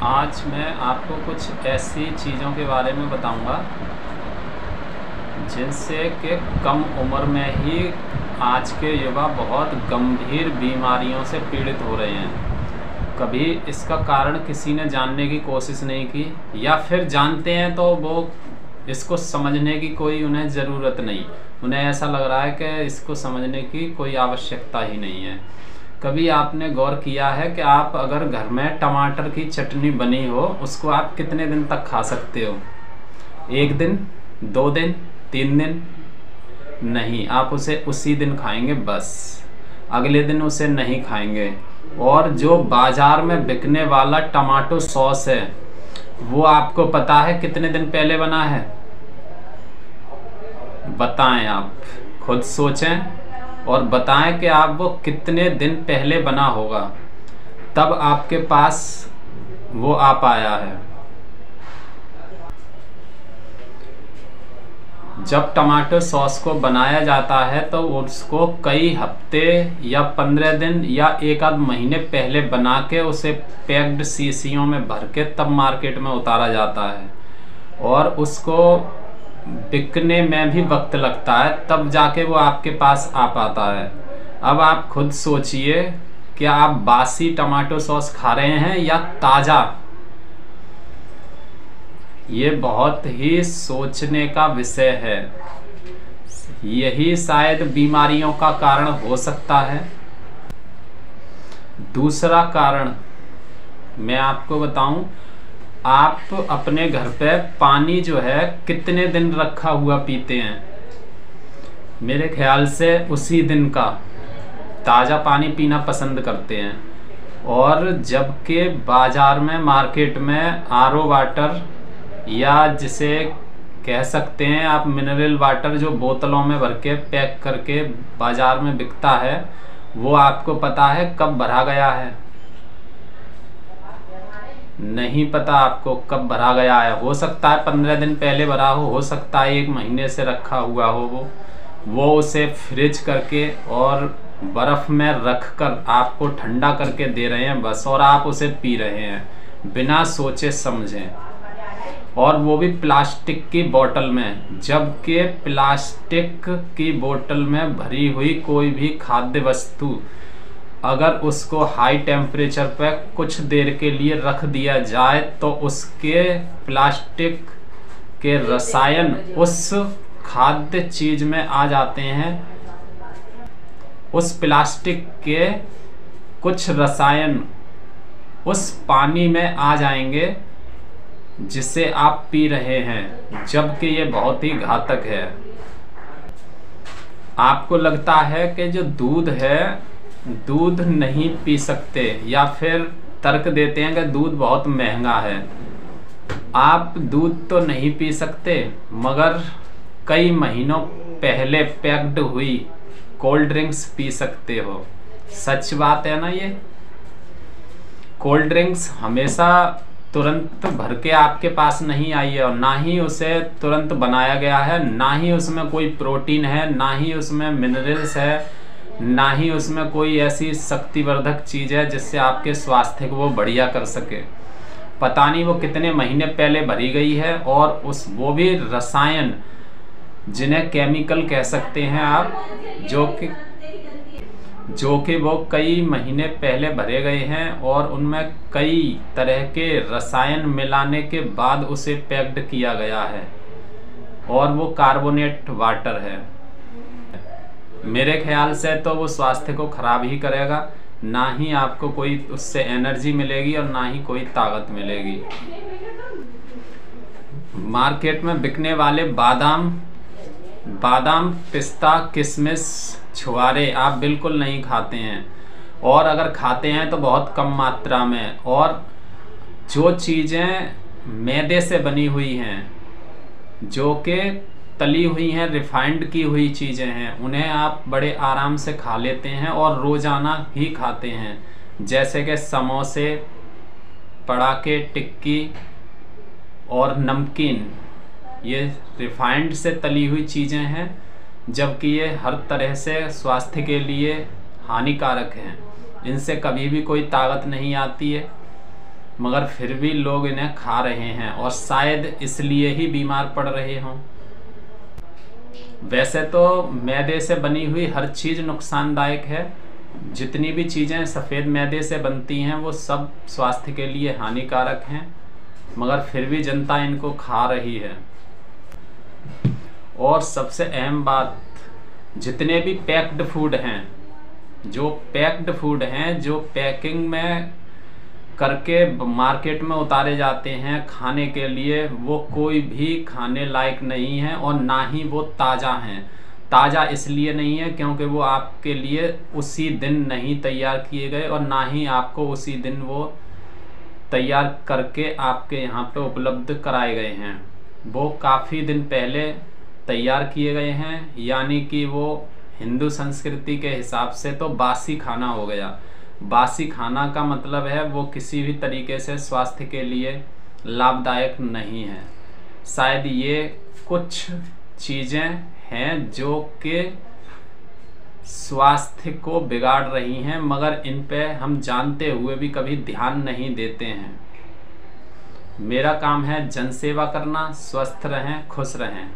आज मैं आपको कुछ ऐसी चीज़ों के बारे में बताऊंगा जिनसे कि कम उम्र में ही आज के युवा बहुत गंभीर बीमारियों से पीड़ित हो रहे हैं। कभी इसका कारण किसी ने जानने की कोशिश नहीं की, या फिर जानते हैं तो वो इसको समझने की कोई उन्हें ज़रूरत नहीं। उन्हें ऐसा लग रहा है कि इसको समझने की कोई आवश्यकता ही नहीं है। कभी आपने गौर किया है कि आप अगर घर में टमाटर की चटनी बनी हो, उसको आप कितने दिन तक खा सकते हो? 1 दिन, 2 दिन, 3 दिन? नहीं, आप उसे उसी दिन खाएंगे बस। अगले दिन उसे नहीं खाएंगे। और जो बाजार में बिकने वाला टमाटो सॉस है, वो आपको पता है कितने दिन पहले बना है? बताएं, आप खुद सोचें और बताएं कि आप वो कितने दिन पहले बना होगा, तब आपके पास वो आ पाया है। जब टमाटो सॉस को बनाया जाता है तो उसको कई हफ्ते या 15 दिन या 1 आध महीने पहले बना के उसे पैक्ड शीशियों में भर के तब मार्केट में उतारा जाता है, और उसको बिकने में भी वक्त लगता है, तब जाके वो आपके पास आ पाता है। अब आप खुद सोचिए, क्या आप बासी टमाटो सॉस खा रहे हैं या ताज़ा? ये बहुत ही सोचने का विषय है। यही शायद बीमारियों का कारण हो सकता है। दूसरा कारण मैं आपको बताऊं, आप अपने घर पे पानी जो है कितने दिन रखा हुआ पीते हैं? मेरे ख्याल से उसी दिन का ताज़ा पानी पीना पसंद करते हैं। और जबकि बाज़ार में, मार्केट में आरओ वाटर, या जिसे कह सकते हैं आप मिनरल वाटर, जो बोतलों में भर के पैक करके बाज़ार में बिकता है, वो आपको पता है कब भरा गया है? नहीं पता आपको कब भरा गया है। हो सकता है 15 दिन पहले भरा हो सकता है 1 महीने से रखा हुआ हो। वो उसे फ्रिज करके और बर्फ़ में रख कर आपको ठंडा करके दे रहे हैं बस, और आप उसे पी रहे हैं बिना सोचे समझे, और वो भी प्लास्टिक की बोतल में। जबकि प्लास्टिक की बोतल में भरी हुई कोई भी खाद्य वस्तु अगर उसको हाई टेम्परेचर पर कुछ देर के लिए रख दिया जाए तो उसके प्लास्टिक के रसायन उस खाद्य चीज में आ जाते हैं। उस प्लास्टिक के कुछ रसायन उस पानी में आ जाएंगे जिसे आप पी रहे हैं, जबकि ये बहुत ही घातक है। आपको लगता है कि जो दूध है, दूध नहीं पी सकते, या फिर तर्क देते हैं कि दूध बहुत महंगा है। आप दूध तो नहीं पी सकते, मगर कई महीनों पहले पैक्ड हुई कोल्ड ड्रिंक्स पी सकते हो। सच बात है ना ये? कोल्ड ड्रिंक्स हमेशा तुरंत भर के आपके पास नहीं आई है, और ना ही उसे तुरंत बनाया गया है, ना ही उसमें कोई प्रोटीन है, ना ही उसमें मिनरल्स है, ना ही उसमें कोई ऐसी शक्तिवर्धक चीज़ है जिससे आपके स्वास्थ्य को वो बढ़िया कर सके। पता नहीं वो कितने महीने पहले भरी गई है, और वो भी रसायन, जिन्हें केमिकल कह सकते हैं आप, जो कि वो कई महीने पहले भरे गए हैं, और उनमें कई तरह के रसायन मिलाने के बाद उसे पैक्ड किया गया है, और वो कार्बोनेट वाटर है। मेरे ख्याल से तो वो स्वास्थ्य को खराब ही करेगा, ना ही आपको कोई उससे एनर्जी मिलेगी और ना ही कोई ताकत मिलेगी। मार्केट में बिकने वाले बादाम, पिस्ता, किशमिश, छुआरे आप बिल्कुल नहीं खाते हैं, और अगर खाते हैं तो बहुत कम मात्रा में। और जो चीज़ें मैदे से बनी हुई हैं, जो कि तली हुई हैं, रिफाइंड की हुई चीज़ें हैं, उन्हें आप बड़े आराम से खा लेते हैं और रोज़ाना ही खाते हैं, जैसे कि समोसे, पड़ाके, टिक्की और नमकीन। ये रिफाइंड से तली हुई चीज़ें हैं, जबकि ये हर तरह से स्वास्थ्य के लिए हानिकारक हैं। इनसे कभी भी कोई ताकत नहीं आती है, मगर फिर भी लोग इन्हें खा रहे हैं और शायद इसलिए ही बीमार पड़ रहे हों। वैसे तो मैदे से बनी हुई हर चीज़ नुकसानदायक है। जितनी भी चीज़ें सफ़ेद मैदे से बनती हैं वो सब स्वास्थ्य के लिए हानिकारक हैं, मगर फिर भी जनता इनको खा रही है। और सबसे अहम बात, जितने भी पैक्ड फूड हैं, जो पैकिंग में करके मार्केट में उतारे जाते हैं खाने के लिए, वो कोई भी खाने लायक नहीं है और ना ही वो ताज़ा हैं। ताज़ा इसलिए नहीं है क्योंकि वो आपके लिए उसी दिन नहीं तैयार किए गए और ना ही आपको उसी दिन वो तैयार करके आपके यहाँ पे उपलब्ध कराए गए हैं। वो काफ़ी दिन पहले तैयार किए गए हैं, यानी कि वो हिंदू संस्कृति के हिसाब से तो बासी खाना हो गया। बासी खाना का मतलब है वो किसी भी तरीके से स्वास्थ्य के लिए लाभदायक नहीं है। शायद ये कुछ चीज़ें हैं जो कि स्वास्थ्य को बिगाड़ रही हैं, मगर इन पे हम जानते हुए भी कभी ध्यान नहीं देते हैं। मेरा काम है जनसेवा करना। स्वस्थ रहें, खुश रहें।